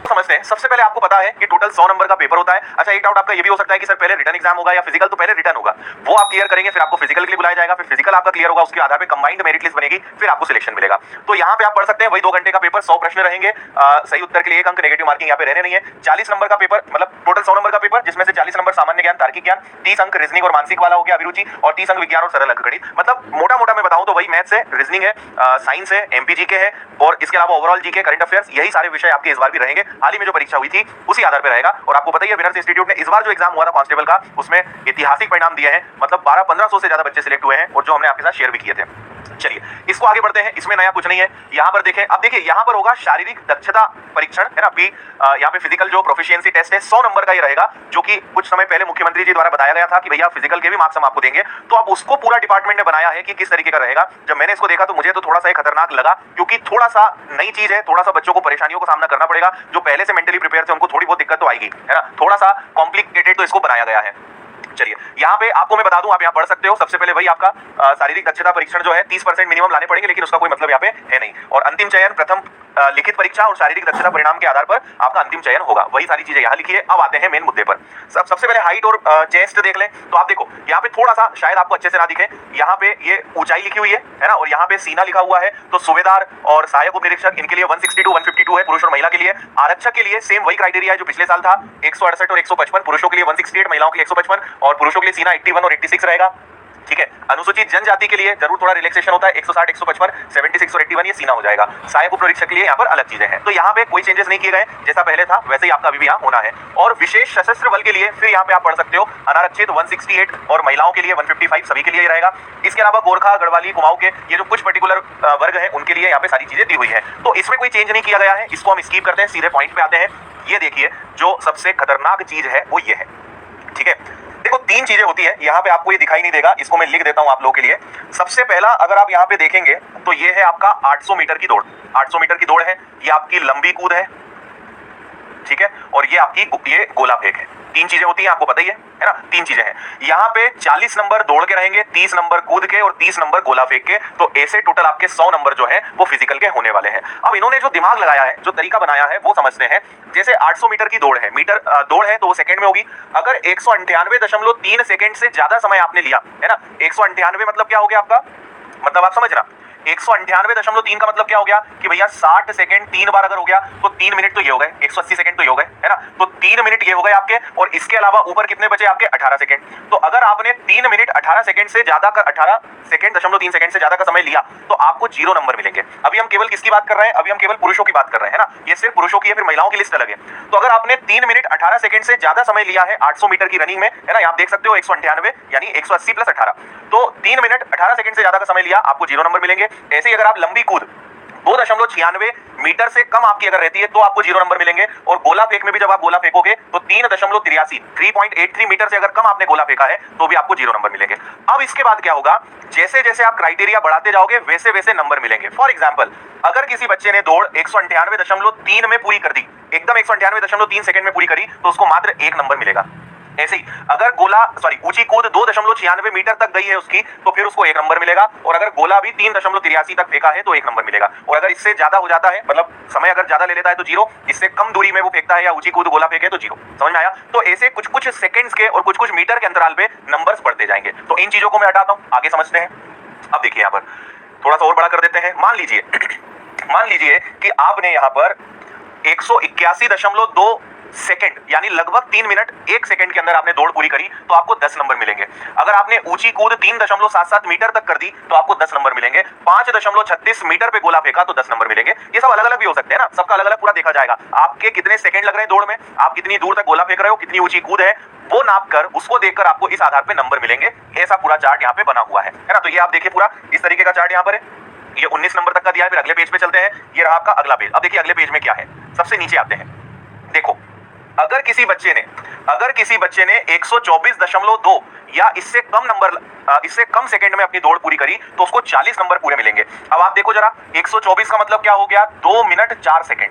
समझते हैं। सबसे पहले आपको पता है कि टोटल 100 नंबर का पेपर होता है। अच्छा, एक डाउट आपका ये भी हो सकता है कि सर पहले रिटन एग्जाम होगा या फिजिकल? तो पहले रिटन होगा, वो आप क्लियर करेंगे, फिर आपको फिजिकल के लिए बुलाया जाएगा, फिर फिजिकल आपका क्लियर होगा, उसके आधार पे कंबाइंड मेरिट लिस्ट बनेगी, फिर आपको सिलेक्शन मिलेगा। तो यहाँ पे आप पढ़ सकते हैं वही 2 घंटे का पेपर, 100 प्रश्न रहेंगे, सही उत्तर के लिए 1 अंक, नेगेटिव मार्किंग यहाँ पे रहने नहीं है। 40 नंबर का पेपर, मतलब टोटल 100 नंबर का पेपर, जिसमें से 40 नंबर सामान्य ज्ञान, तार्किक ज्ञान, 30 अंक रीजनिंग और मानसिक वाला हो गया अभिरुचि, और 30 अंक विज्ञान और सरल अंकगणित। मतलब मोटा मोटा मैं बताऊं तो वही मैथ्स है, रीजनिंग है, साइंस है, एमपीजी के है, और इसके अलावा ओवरऑल जीके, करंट अफेयर्स, यही सारे विषय आपके इस बार भी रहेंगे। हाल ही में जो परीक्षा हुई थी उसी आधार पर रहेगा। और आपको पता ही है विनर्स इंस्टीट्यूट ने इस बार जो एग्जाम हुआ था कांस्टेबल का, उसमें ऐतिहासिक परिणाम दिए हैं। मतलब 1200-1500 से ज्यादा बच्चे सिलेक्ट हुए हैं, और जो हमने आपके साथ शेयर भी किए थे। चलिए इसको आगे बढ़ते हैं, इसमें नया कुछ नहीं है। यहाँ पर देखें, अब देखिए यहाँ पर होगा शारीरिक दक्षता परीक्षण, है ना, बी यहाँ पे फिजिकल जो प्रोफिशिएंसी टेस्ट है 100 नंबर का ही रहेगा, जो कि कुछ समय पहले मुख्यमंत्री जी द्वारा बताया गया था कि भैया फिजिकल के भी मार्क्स हम आपको देंगे। तो अब उसको पूरा डिपार्टमेंट ने बनाया है कि किस तरीके का रहेगा। जब मैंने इसको देखा तो मुझे तो थोड़ा सा खतरनाक लगा, क्योंकि थोड़ा सा नई चीज है, थोड़ा सा बच्चों को परेशानियों का सामना करना पड़ेगा। जो पहले से मेंटली प्रिपेयर थे उनको थोड़ी बहुत दिक्कत तो आएगी, है ना, थोड़ा सा कॉम्प्लिकेटेड तो इसको बनाया गया है। चलिए यहाँ पे आपको मैं बता दूं, आप यहाँ पढ़ सकते हो। सबसे पहले वही आपका शारीरिक दक्षता परीक्षण जो है 30% मिनिमम लाने पड़ेंगे, लेकिन उसका कोई मतलब यहाँ पे है नहीं। और अंतिम चयन प्रथम लिखित परीक्षा और शारीरिक दक्षता परिणाम के आधार पर आपका अंतिम चयन होगा। वही सारी चीजें यहाँ लिखी है। अब आते हैं मेन मुद्दे पर। सबसे पहले हाइट और चेस्ट देख लें तो आप देखो यहाँ पे थोड़ा सा शायद आपको अच्छे से ना दिखे, यहाँ पे ये ऊंचाई लिखी हुई है ना, और यहाँ पे सीना लिखा हुआ है। तो सूबेदार और सहायक उप निरीक्षक इनके लिए 162 152 है पुरुष और महिला के लिए। आरक्षक के लिए सेम वही क्राइटेरिया है जो पिछले साल था, 168 और 155, पुरुषों के लिए 168, महिलाओं के लिए 155, और पुरुषों के लिए सीना 81 और 86 रहेगा। ठीक है। अनुसूचित जनजाति के लिए जरूर थोड़ा रिलैक्सेशन होता है, 160 155 76 और 81 ये सीना हो जाएगा। सहायक उप निरीक्षक के लिए यहाँ पर अलग चीजें हैं। तो यहाँ पे कोई चेंजेस नहीं किए गए, जैसा पहले था वैसे ही आपका अभी भी यहाँ होना है। और विशेष सशस्त्र बल के लिए फिर यहाँ पे आप पढ़ सकते हो अनारक्षित 168 और महिलाओं के लिए 155 सभी के लिए रहेगा। इसके अलावा गोरखा, गढ़वाली, कुमाऊं के ये जो कुछ पर्टिकुलर वर्ग है उनके लिए यहाँ पे सारी चीजें दी हुई है। तो इसमें कोई चेंज नहीं किया गया है, इसको हम स्किप करते हैं, सीधे पॉइंट पे आते हैं। ये देखिए जो सबसे खतरनाक चीज है वो ये है। ठीक है, देखो 3 चीजें होती है, यहाँ पे आपको ये दिखाई नहीं देगा, इसको मैं लिख देता हूं आप लोगों के लिए। सबसे पहला अगर आप यहाँ पे देखेंगे तो ये है आपका 800 मीटर की दौड़। 800 मीटर की दौड़ है, ये आपकी लंबी कूद है, ठीक है, और ये आपकी ये गोला फेंक है। 3 चीजें होती हैं, आपको पता ही है ना, 3 चीजें हैं। यहाँ पे 40 नंबर दौड़ के रहेंगे, 30 नंबर कूद के और 30 नंबर गोला फेंक के। तो ऐसे टोटल आपके 100 नंबर जो है वो फिजिकल के होने वाले हैं। अब इन्होंने जो दिमाग लगाया है, जो तरीका बनाया है वो समझते हैं। जैसे 800 मीटर की दौड़ है, मीटर दौड़ है तो वो सेकंड में होगी। अगर 198.3 सेकंड से ज्यादा समय आपने लिया है ना, 198 मतलब क्या हो गया आपका, मतलब आप समझ रहा, 198.3 का मतलब क्या हो गया कि भैया 60 सेकंड 3 बार अगर हो गया तो 3 मिनट तो ये हो गए, 180 सेकंड तो ये हो गए, है ना। तो 3 मिनट ये हो गए आपके, और इसके अलावा ऊपर कितने बचे आपके 18 सेकंड। तो अगर आपने 3 मिनट 18 सेकंड से ज्यादा का 18 सेकंड 0.3 सेकंड से ज्यादा का समय लिया तो आपको 0 नंबर मिलेंगे। अभी हम केवल किसकी बात कर रहे हैं, अभी हम केवल पुरुषों की बात कर रहे हैं ना, ये सिर्फ पुरुषों की है, फिर महिलाओं की लिस्ट अलग है। तो अगर आपने 3 मिनट 18 सेकंड से ज्यादा समय लिया है 800 मीटर की रनिंग में, है ना, आप देख सकते हो 198 यानी 180 + 18, तो 3 मिनट 18 सेकंड से ज्यादा का समय लिया आपको 0 नंबर मिलेंगे। ऐसे ही अगर आप लंबी कूद 2.96 मीटर से कम आपकी अगर रहती है तो आपको 0 नंबर मिलेंगे। और गोला फेंक में भी जब आप गोला फेंकोगे तो 3.83 मीटर से अगर कम आपने गोला फेंका है तो भी आपको 0 नंबर मिलेंगे। अब इसके बाद क्या होगा, जैसे जैसे आप क्राइटेरिया बढ़ाते जाओगे वैसे वैसे नंबर मिलेंगे। फॉर एग्जांपल अगर किसी बच्चे ने दौड़ 198.3 में पूरी कर दी, एकदम 198.3 सेकंड में पूरी करी, तो उसको मात्र 1 नंबर मिलेगा। ऐसे ही अगर ऊंची कूद 2.96 मीटर तक गई है उसकी, तो फिर उसको 1 नंबर मिलेगा। और अगर गोला भी 3.83 तक फेंका है तो 1 नंबर मिलेगा। और अगर इससे ज्यादा हो जाता है, मतलब समय अगर ज्यादा ले लेता है तो 0, इससे कम दूरी में वो फेंकता है या ऊंची कूद गोला फेंके तो 0। समझ में आया। तो ऐसे कुछ कुछ सेकंड्स के और कुछ कुछ मीटर के अंतराल पे नंबर्स बढ़ते जाएंगे। तो इन चीजों को मैं हटाता हूं, आगे समझते हैं। अब देखिए यहाँ पर थोड़ा सा और बड़ा कर देते हैं। मान लीजिए कि आपने यहाँ पर 181.2 सेकंड यानी लगभग 3 मिनट 1 सेकंड के अंदर आपने दौड़ पूरी करी तो आपको 10 नंबर मिलेंगे। अगर आपने ऊंची कूद 3.77 मीटर तक कर दी तो आपको 10 नंबर मिलेंगे। 5.36 मीटर पे गोला फेंका तो 10 नंबर मिलेंगे। ये सब अलग अलग भी हो सकते हैं ना, सबका अलग अलग पूरा देखा जाएगा। आपके कितने सेकंड लग रहे हैं दौड़ में, आप कितनी दूर तक गोला फेंक रहे हो, कितनी ऊंची कूद है, वो नाप कर उसको देखकर आपको इस आधार पे नंबर मिलेंगे। ऐसा पूरा चार्ट यहाँ पे बना हुआ है ना। तो ये आप देखिए पूरा इस तरीके का चार्ट यहाँ पर है। ये 19 नंबर तक का दिया है। फिर अगले पेज पे चलते हैं, ये रहा आपका अगला पेज। अब देखिए अगले पेज में क्या है, सबसे नीचे आते हैं। देखो अगर किसी बच्चे ने 124.2 या इससे कम सेकंड में अपनी दौड़ पूरी करी तो उसको 40 नंबर पूरे मिलेंगे। अब आप देखो जरा, 124 का मतलब क्या हो गया, 2 मिनट 4 सेकंड।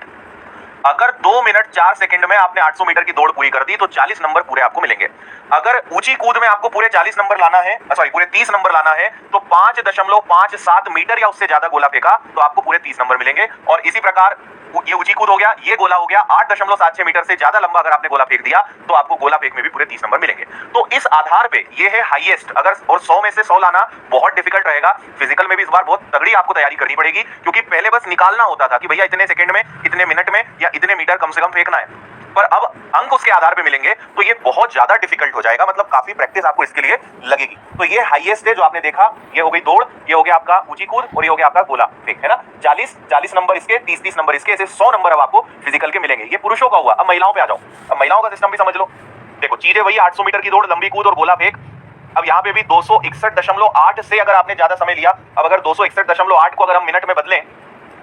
अगर 2 मिनट 4 सेकंड में आपने 800 मीटर की दौड़ पूरी कर दी तो 40 नंबर पूरे आपको मिलेंगे। अगर ऊंची कूद में आपको पूरे 40 नंबर लाना है, पूरे 30 नंबर लाना है, तो 5.57 मीटर या उससे ज्यादा गोला फेंका तो आपको पूरे 30 नंबर मिलेंगे। और इसी प्रकार ये ऊंची कूद हो गया, ये गोला हो गया। 8.76 मीटर से ज्यादा लंबा अगर आपने गोला फेंक दिया तो आपको गोला फेंक में भी पूरे 30 नंबर मिलेंगे। तो इस आधार पे ये है हाईएस्ट। अगर और 100 में से 100 लाना बहुत डिफिकल्ट रहेगा। फिजिकल में भी इस बार बहुत तगड़ी आपको तैयारी करनी पड़ेगी, क्योंकि पहले बस निकालना होता था कि भैया इतने सेकंड में, इतने मिनट में या इतने मीटर कम से कम फेंकना है, पर अब अंक उसके आधार पे मिलेंगे तो ये बहुत ज्यादा डिफिकल्ट हो जाएगा। मतलब काफी प्रैक्टिस आपको इसके लिए लगेगी। तो ये हाईएस्ट है जो आपने देखा, ये हो गई दौड़, ये हो गया आपका ऊंची कूद और ये हो गया आपका गोला फेंक, है ना। 40 नंबर इसके, 30 नंबर इसके, ऐसे 100 नंबर अब आपको फिजिकल के मिलेंगे। ये पुरुषों का हुआ। अब महिलाओं पे आ जाओ। अब महिलाओं का सिस्टम भी समझ लो। देखो चीजें वही, 800 मीटर की दौड़, लंबी कूद और गोला फेंक। अब यहाँ पे भी 261.8 से अगर आपने ज्यादा समय लिया, अब अगर 261.8 को अगर हम मिनट में बदलें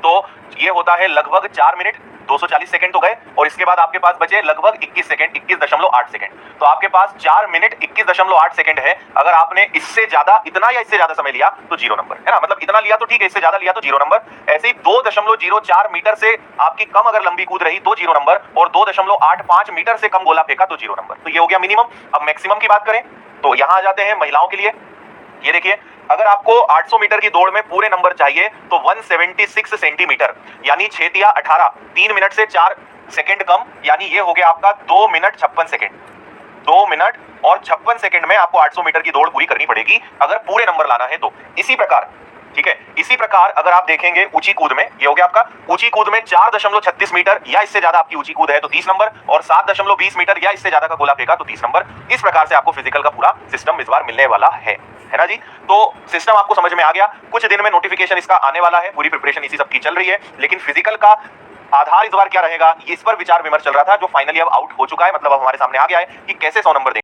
तो ये होता है लगभग 4 मिनट 240 सेकंड तो गए, और इसके बाद आपके पास बचे लगभग 21 सेकंड, 21.8 सेकंड। तो आपके पास 4 मिनट 21.8 सेकंड है। अगर आपने इससे ज्यादा, इतना या इससे ज्यादा समय लिया तो 0 नंबर, है ना। मतलब इतना लिया तो ठीक है, इससे ज्यादा लिया तो 0 नंबर। ऐसे ही 2.04 मीटर से आपकी कम अगर लंबी कूद रही तो 0 नंबर, और 2.85 मीटर से कम गोला फेंका तो 0 नंबर। तो ये हो गया मिनिमम। अब मैक्सिमम की बात करें तो यहां आ जाते हैं महिलाओं के लिए। ये देखिए, अगर आपको 800 मीटर की दौड़ में पूरे नंबर चाहिए तो 176 सेंटीमीटर, यानी 6 तिया 18, 3 मिनट से 4 सेकंड कम, यानी ये हो गया आपका 2 मिनट 56 सेकंड। 2 मिनट और 56 सेकंड में आपको 800 मीटर की दौड़ पूरी करनी पड़ेगी अगर पूरे नंबर लाना है तो। इसी प्रकार, ठीक है, इसी प्रकार अगर आप देखेंगे ऊंची कूद में, ये हो गया आपका ऊंची कूद में 4.36 मीटर या इससे ज्यादा आपकी ऊंची कूद है तो 30 नंबर, और 7.20 मीटर या इससे ज्यादा का गोला फेंका तो 30 नंबर। इस प्रकार से आपको फिजिकल का पूरा सिस्टम इस बार मिलने वाला है ना जी। तो सिस्टम आपको समझ में आ गया। कुछ दिन में नोटिफिकेशन इसका आने वाला है, पूरी प्रिपरेशन इसी सब की चल रही है। लेकिन फिजिकल का आधार इस बार क्या रहेगा, इस पर विचार विमर्श चल रहा था, जो फाइनली अब आउट हो चुका है। मतलब अब हमारे सामने आ गया है कि कैसे 100 नंबर